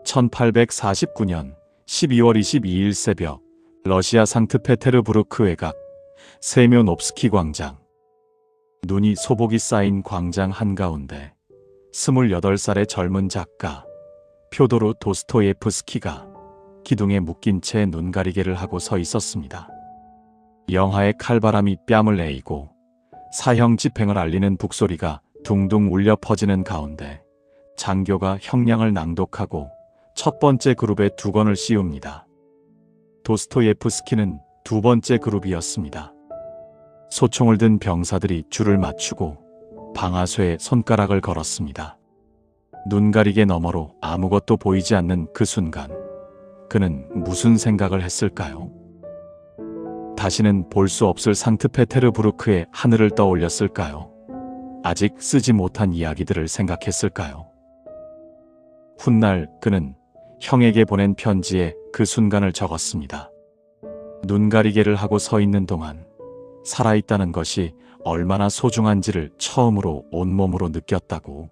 1849년 12월 22일 새벽 러시아 상트페테르부르크 외곽 세묘노프스키 광장. 눈이 소복이 쌓인 광장 한가운데 28살의 젊은 작가 퓨도르 도스토예프스키가 기둥에 묶인 채 눈가리개를 하고 서 있었습니다. 영하의 칼바람이 뺨을 에이고 사형 집행을 알리는 북소리가 둥둥 울려 퍼지는 가운데 장교가 형량을 낭독하고 첫 번째 그룹에 두건을 씌웁니다. 도스토예프스키는 두 번째 그룹이었습니다. 소총을 든 병사들이 줄을 맞추고 방아쇠에 손가락을 걸었습니다. 눈가리개 너머로 아무것도 보이지 않는 그 순간 그는 무슨 생각을 했을까요? 다시는 볼 수 없을 상트페테르부르크의 하늘을 떠올렸을까요? 아직 쓰지 못한 이야기들을 생각했을까요? 훗날 그는 형에게 보낸 편지에 그 순간을 적었습니다. 눈가리개를 하고 서 있는 동안 살아있다는 것이 얼마나 소중한지를 처음으로 온몸으로 느꼈다고.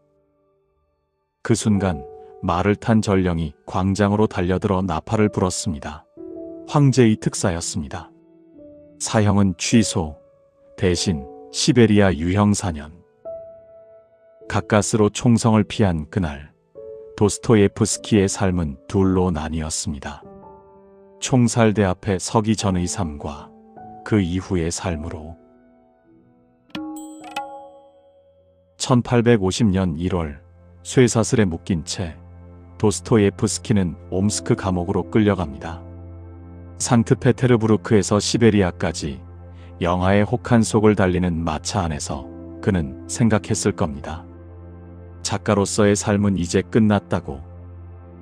그 순간 말을 탄 전령이 광장으로 달려들어 나팔을 불었습니다. 황제의 특사였습니다. 사형은 취소, 대신 시베리아 유형 4년. 가까스로 총성을 피한 그날, 도스토예프스키의 삶은 둘로 나뉘었습니다. 총살대 앞에 서기 전의 삶과 그 이후의 삶으로. 1850년 1월 쇠사슬에 묶인 채 도스토예프스키는 옴스크 감옥으로 끌려갑니다. 상트페테르부르크에서 시베리아까지 영하의 혹한 속을 달리는 마차 안에서 그는 생각했을 겁니다. 작가로서의 삶은 이제 끝났다고.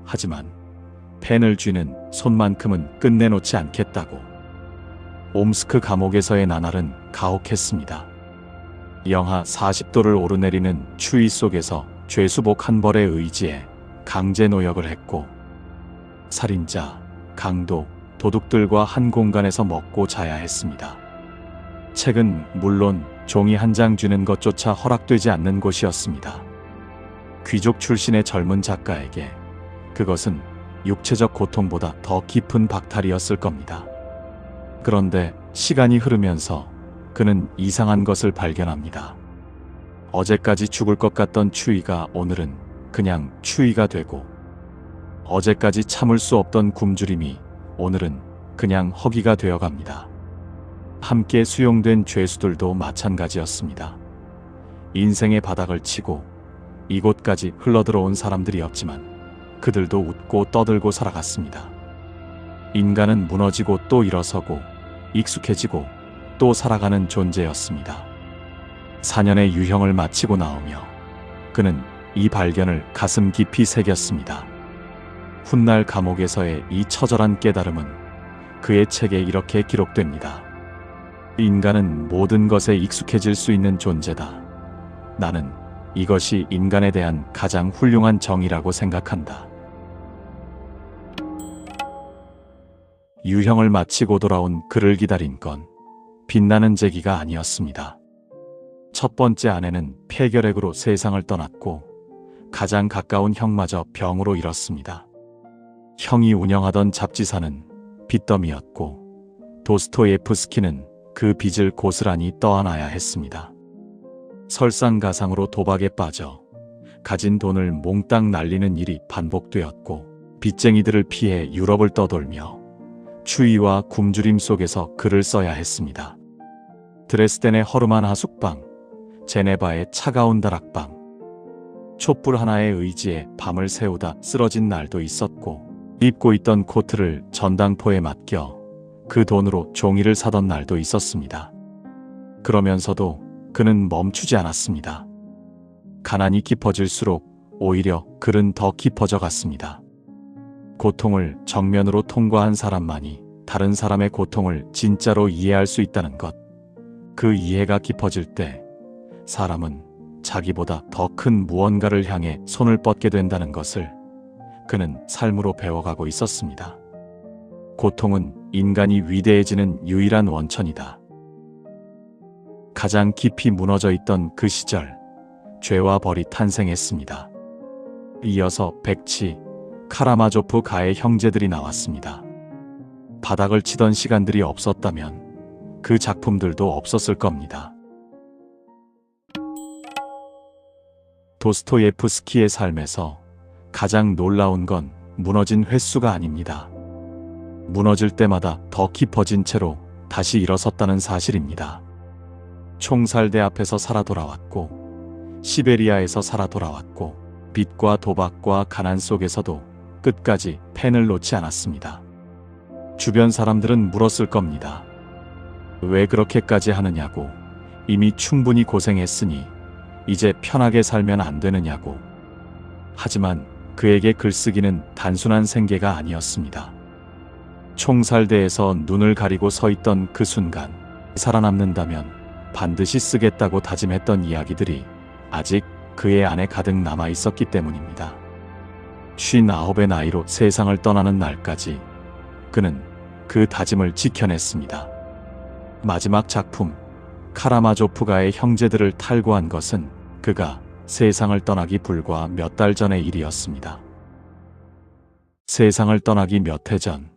하지만 펜을 쥐는 손만큼은 끝내놓지 않겠다고. 옴스크 감옥에서의 나날은 가혹했습니다. 영하 40도를 오르내리는 추위 속에서 죄수복 한 벌에 의지해 강제 노역을 했고, 살인자, 강도, 도둑들과 한 공간에서 먹고 자야 했습니다. 책은 물론 종이 한 장 쥐는 것조차 허락되지 않는 곳이었습니다. 귀족 출신의 젊은 작가에게 그것은 육체적 고통보다 더 깊은 박탈이었을 겁니다. 그런데 시간이 흐르면서 그는 이상한 것을 발견합니다. 어제까지 죽을 것 같던 추위가 오늘은 그냥 추위가 되고, 어제까지 참을 수 없던 굶주림이 오늘은 그냥 허기가 되어갑니다. 함께 수용된 죄수들도 마찬가지였습니다. 인생의 바닥을 치고 이곳까지 흘러들어온 사람들이었지만 그들도 웃고 떠들고 살아갔습니다. 인간은 무너지고 또 일어서고 익숙해지고 또 살아가는 존재였습니다. 4년의 유형을 마치고 나오며 그는 이 발견을 가슴 깊이 새겼습니다. 훗날 감옥에서의 이 처절한 깨달음은 그의 책에 이렇게 기록됩니다. 인간은 모든 것에 익숙해질 수 있는 존재다. 나는 이것이 인간에 대한 가장 훌륭한 정의라고 생각한다. 유형을 마치고 돌아온 그를 기다린 건 빛나는 재기가 아니었습니다. 첫 번째 아내는 폐결핵으로 세상을 떠났고 가장 가까운 형마저 병으로 잃었습니다. 형이 운영하던 잡지사는 빚더미였고 도스토예프스키는 그 빚을 고스란히 떠안아야 했습니다. 설상가상으로 도박에 빠져 가진 돈을 몽땅 날리는 일이 반복되었고, 빚쟁이들을 피해 유럽을 떠돌며 추위와 굶주림 속에서 글을 써야 했습니다. 드레스덴의 허름한 하숙방, 제네바의 차가운 다락방, 촛불 하나에 의지해 밤을 새우다 쓰러진 날도 있었고, 입고 있던 코트를 전당포에 맡겨 그 돈으로 종이를 사던 날도 있었습니다. 그러면서도 그는 멈추지 않았습니다. 가난이 깊어질수록 오히려 글은 더 깊어져 갔습니다. 고통을 정면으로 통과한 사람만이 다른 사람의 고통을 진짜로 이해할 수 있다는 것. 그 이해가 깊어질 때 사람은 자기보다 더 큰 무언가를 향해 손을 뻗게 된다는 것을 그는 삶으로 배워가고 있었습니다. 고통은 인간이 위대해지는 유일한 원천이다. 가장 깊이 무너져 있던 그 시절, 죄와 벌이 탄생했습니다. 이어서 백치, 카라마조프 가의 형제들이 나왔습니다. 바닥을 치던 시간들이 없었다면 그 작품들도 없었을 겁니다. 도스토예프스키의 삶에서 가장 놀라운 건 무너진 횟수가 아닙니다. 무너질 때마다 더 깊어진 채로 다시 일어섰다는 사실입니다. 총살대 앞에서 살아 돌아왔고, 시베리아에서 살아 돌아왔고, 빚과 도박과 가난 속에서도 끝까지 펜을 놓지 않았습니다. 주변 사람들은 물었을 겁니다. 왜 그렇게까지 하느냐고, 이미 충분히 고생했으니 이제 편하게 살면 안 되느냐고. 하지만 그에게 글쓰기는 단순한 생계가 아니었습니다. 총살대에서 눈을 가리고 서 있던 그 순간, 살아남는다면 반드시 쓰겠다고 다짐했던 이야기들이 아직 그의 안에 가득 남아 있었기 때문입니다. 59의 나이로 세상을 떠나는 날까지 그는 그 다짐을 지켜냈습니다. 마지막 작품, 카라마조프가의 형제들을 탈고한 것은 그가 세상을 떠나기 불과 몇 달 전의 일이었습니다. 세상을 떠나기 몇 해 전,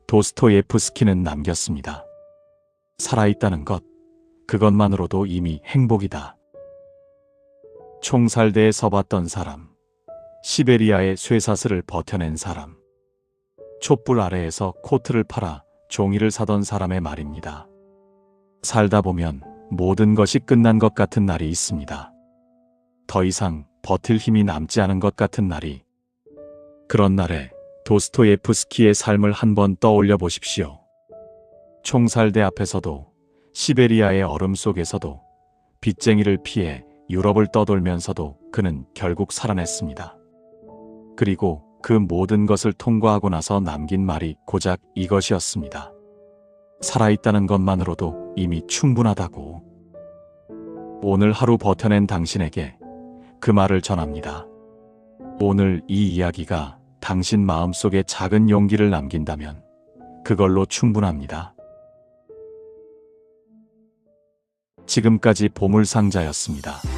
도스토예프스키는 남겼습니다. 살아있다는 것, 그것만으로도 이미 행복이다. 총살대에 서봤던 사람, 시베리아의 쇠사슬을 버텨낸 사람, 촛불 아래에서 코트를 팔아 종이를 사던 사람의 말입니다. 살다 보면 모든 것이 끝난 것 같은 날이 있습니다. 더 이상 버틸 힘이 남지 않은 것 같은 날이. 그런 날에 도스토예프스키의 삶을 한번 떠올려 보십시오. 총살대 앞에서도, 시베리아의 얼음 속에서도, 빚쟁이를 피해 유럽을 떠돌면서도 그는 결국 살아냈습니다. 그리고 그 모든 것을 통과하고 나서 남긴 말이 고작 이것이었습니다. 살아있다는 것만으로도 이미 충분하다고. 오늘 하루 버텨낸 당신에게 그 말을 전합니다. 오늘 이 이야기가 당신 마음속에 작은 용기를 남긴다면 그걸로 충분합니다. 지금까지 보물상자였습니다.